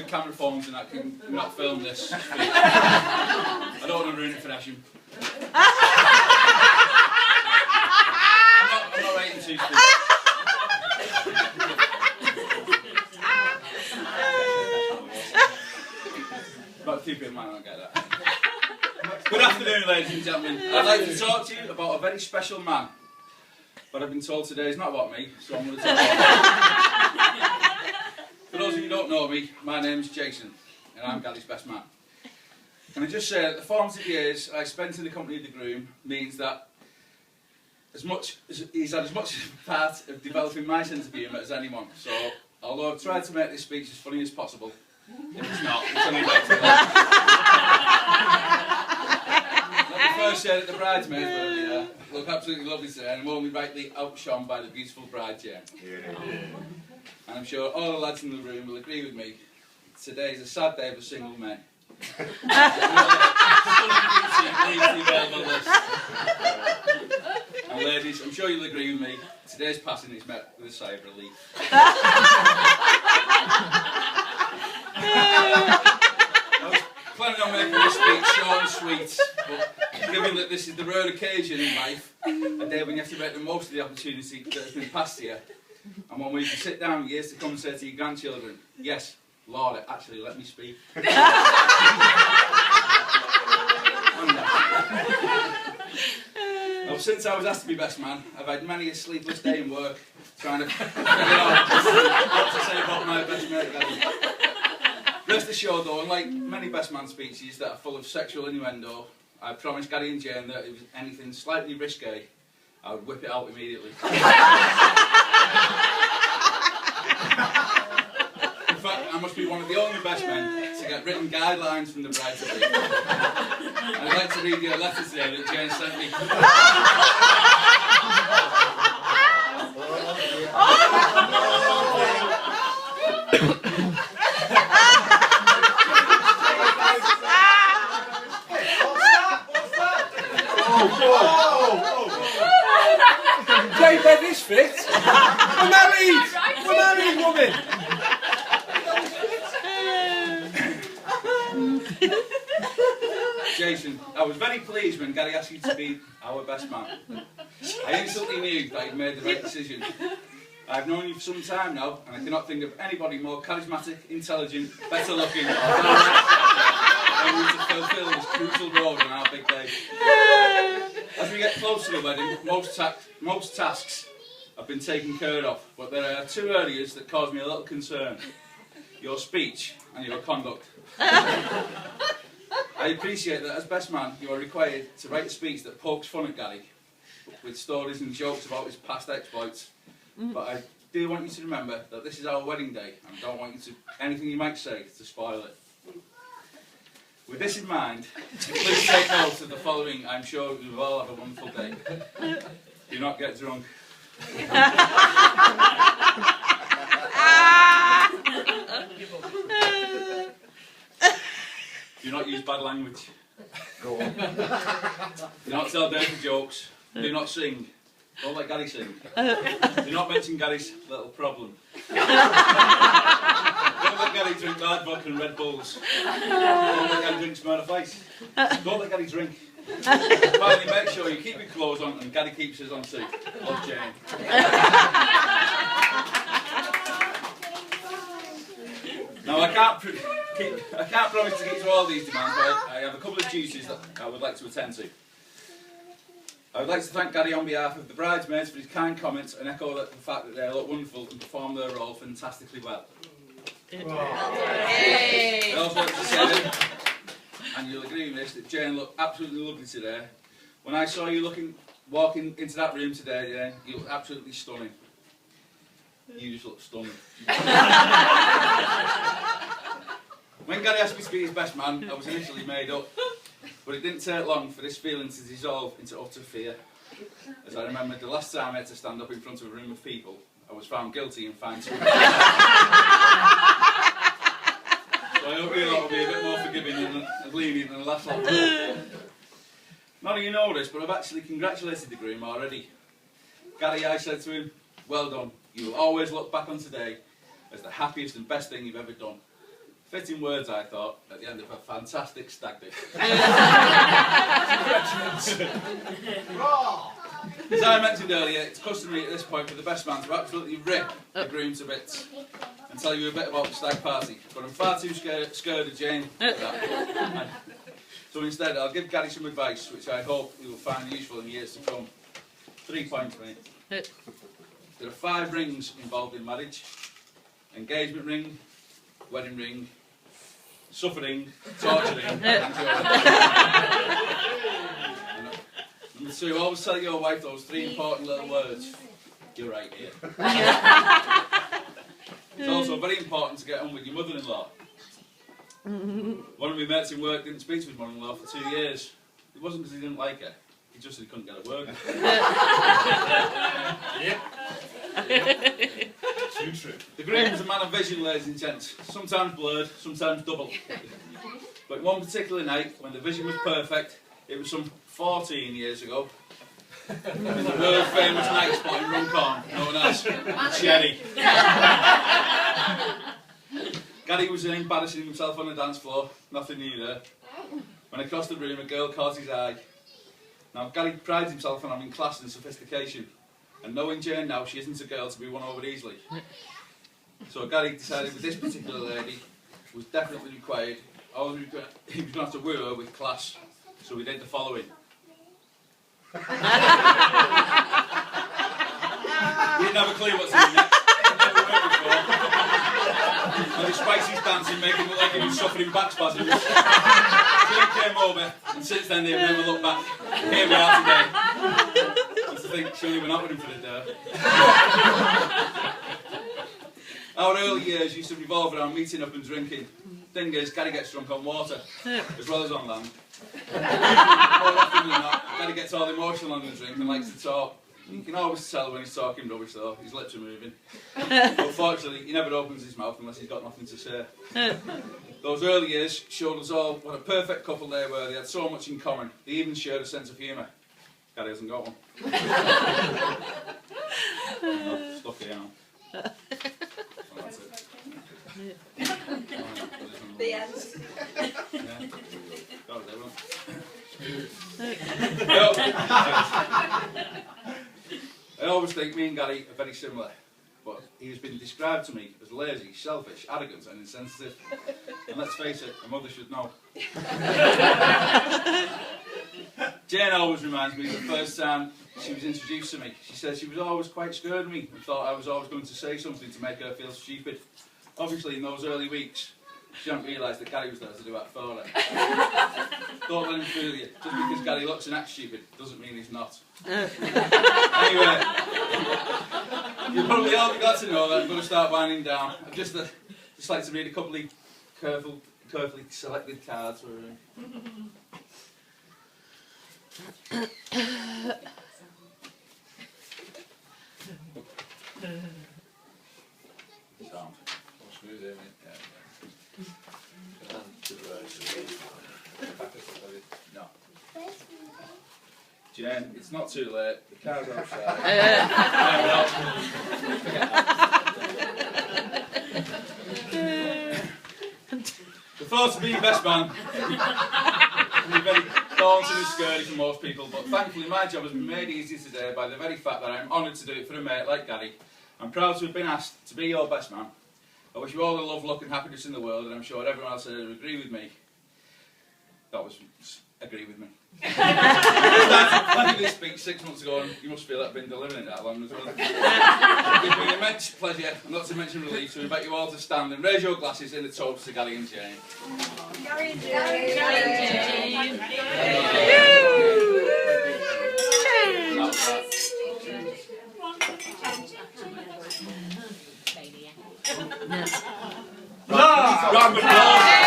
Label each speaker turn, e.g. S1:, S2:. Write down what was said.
S1: with camera phones and that can not film this speech. I don't want to ruin it for Asham. I'm not waiting to speak. But keep it in mind, I don't get that. Good afternoon, ladies and gentlemen. I'd like to talk to you about a very special man. But I've been told today is not about me, so I'm going to talk about him. For those of you who don't know me, my name's Jason, and I'm Gary's best man. Can I just say that the formative years I spent in the company of the groom means that he's had as much part of developing my sense of humour as anyone. So, although I've tried to make this speech as funny as possible, if it's not, it's only better. Let me first say that the bridesmaids were here look absolutely lovely today, and I'm only rightly outshone by the beautiful bride, Jane. And I'm sure all the lads in the room will agree with me. Today is a sad day for single men. And ladies, I'm sure you'll agree with me. Today's passing is met with a sigh of relief. I was planning on making this speech short and sweet, but given that this is the rare occasion in life, a day when you have to make the most of the opportunity that has been passed here, and one where you can sit down years to come and say to your grandchildren, yes, Lord, actually let me speak. Now, since I was asked to be best man, I've had many a sleepless day in work trying to figure out what to say about my best mate, Gary. Rest assured though, unlike many best man speeches that are full of sexual innuendo, I promised Gary and Jane that if it was anything slightly risque, I would whip it out immediately. In fact, I must be one of the only best men to get written guidelines from the bride to be. And I'd like to read you a letter today that Jane sent me.
S2: Jane, where this fit? We're married! We're married, woman!
S1: Jason, I was very pleased when Gary asked you to be our best man. I instantly knew that he'd made the right decision. I've known you for some time now, and I cannot think of anybody more charismatic, intelligent, better looking, or than you to fulfil this crucial role on our big day. As we get close to the wedding, most tasks have been taken care of, but there are two areas that cause me a little concern. Your speech and your conduct. I appreciate that as best man, you are required to write a speech that pokes fun at Gary, with stories and jokes about his past exploits. But I do want you to remember that this is our wedding day, and I don't want you to anything you might say to spoil it. With this in mind, please take note of the following. I'm sure you will all have a wonderful day. Do not get drunk. Do not use bad language. Go on. Do not tell dirty jokes. Do not sing. Don't let Gary sing. Do not mention Gary's little problem. Don't let Gary drink hard vodka and Red Bulls. Don't let Gary drink Smirnoff Ice. Don't let Gary drink. Finally, make sure you keep your clothes on and Gary keeps his on too. Love, Jane. Now, I can't promise to get to all these demands, but I have a couple of duties that I would like to attend to. I would like to thank Gary on behalf of the bridesmaids for his kind comments and echo the fact that they look wonderful and perform their role fantastically well. I'd also like to say that, and you'll agree with this, that Jane looked absolutely lovely today. When I saw you walking into that room today, Jane, you looked absolutely stunning. You just look stunning. When Gary asked me to be his best man, I was initially made up. But it didn't take long for this feeling to dissolve into utter fear. As I remembered the last time I had to stand up in front of a room of people, I was found guilty and fined. So I hope you lot will be a bit more forgiving and lenient than the last lot. None of you know this, but I've actually congratulated the groom already. Gary, I said to him, well done. You will always look back on today as the happiest and best thing you've ever done. Fitting words, I thought, at the end of a fantastic stag do. As I mentioned earlier, it's customary at this point for the best man to absolutely rip the groom to bits and tell you a bit about the stag party, but I'm far too scared of Jane for that. So instead, I'll give Gary some advice, which I hope he will find useful in years to come. 3 points for me. There are 5 rings involved in marriage: engagement ring, wedding ring, suffering, torturing, and joy. Number 2, always tell your wife those 3 important little words. You're right here. It's also very important to get on with your mother-in-law. One of my mates in work didn't speak to his mother-in-law for 2 years. It wasn't because he didn't like her. He just said he couldn't get her work.
S2: Too true.
S1: The groom was a man of vision, ladies and gents. Sometimes blurred, sometimes double. But one particular night, when the vision was perfect, it was some 14 years ago, in the world famous night spot in Runcorn, known as Cherry. Gary was embarrassing himself on the dance floor, nothing new there. When across the room, a girl caught his eye. Now, Gary prides himself on having class and sophistication, and knowing Jane now, she isn't a girl to be won over easily. So Gary decided with this particular lady was definitely required. He was going to have to woo her with class, so we did the following. He didn't have a clue what's in it. And despite his dancing, making it look like he was suffering back spasms, Jane came over, and since then they've never looked back. Here we are today. I think surely we're not with him for the day. Our early years used to revolve around meeting up and drinking. Thing is, Gary gets drunk on water, as well as on land. More often than not, Gary gets all emotional on the drink and likes to talk. You can always tell when he's talking rubbish though, his lips are moving. But fortunately, he never opens his mouth unless he's got nothing to say. Those early years showed us all what a perfect couple they were. They had so much in common. They even shared a sense of humour. Gary hasn't got one. No, stuck here now. Well, that's it.
S3: The end.
S1: Yeah. Got it there, won't I always think me and Gary are very similar, but he has been described to me as lazy, selfish, arrogant and insensitive. And let's face it, a mother should know. Jane always reminds me of the first time she was introduced to me. She said she was always quite scared of me and thought I was always going to say something to make her feel stupid. Obviously, in those early weeks, she hadn't realised that Gary was there to do that for her. Don't let him fool you. Just because Gary looks and acts stupid doesn't mean he's not. Anyway, you probably all got to know that I'm going to start winding down. I'd just like to read a couple of carefully selected cards for her. Sound.
S2: Smooth, isn't it?
S1: Yeah. No. Jen, it's not too late. The car's outside. The thought of being best man can be very daunting and scary for most people, but thankfully my job has been made easy today by the very fact that I'm honoured to do it for a mate like Gary. I'm proud to have been asked to be your best man. I wish you all the love, luck and happiness in the world, and I'm sure everyone else will agree with me. That was agree with me. I started planning this speech 6 months ago, and you must feel that I've been delivering it that long as well. It gives me immense pleasure, and not to mention relief, to invite you all to stand and raise your glasses in a toast to Gary and Jane.
S3: Gary and Jane. Gary and Jane.
S1: Round of applause.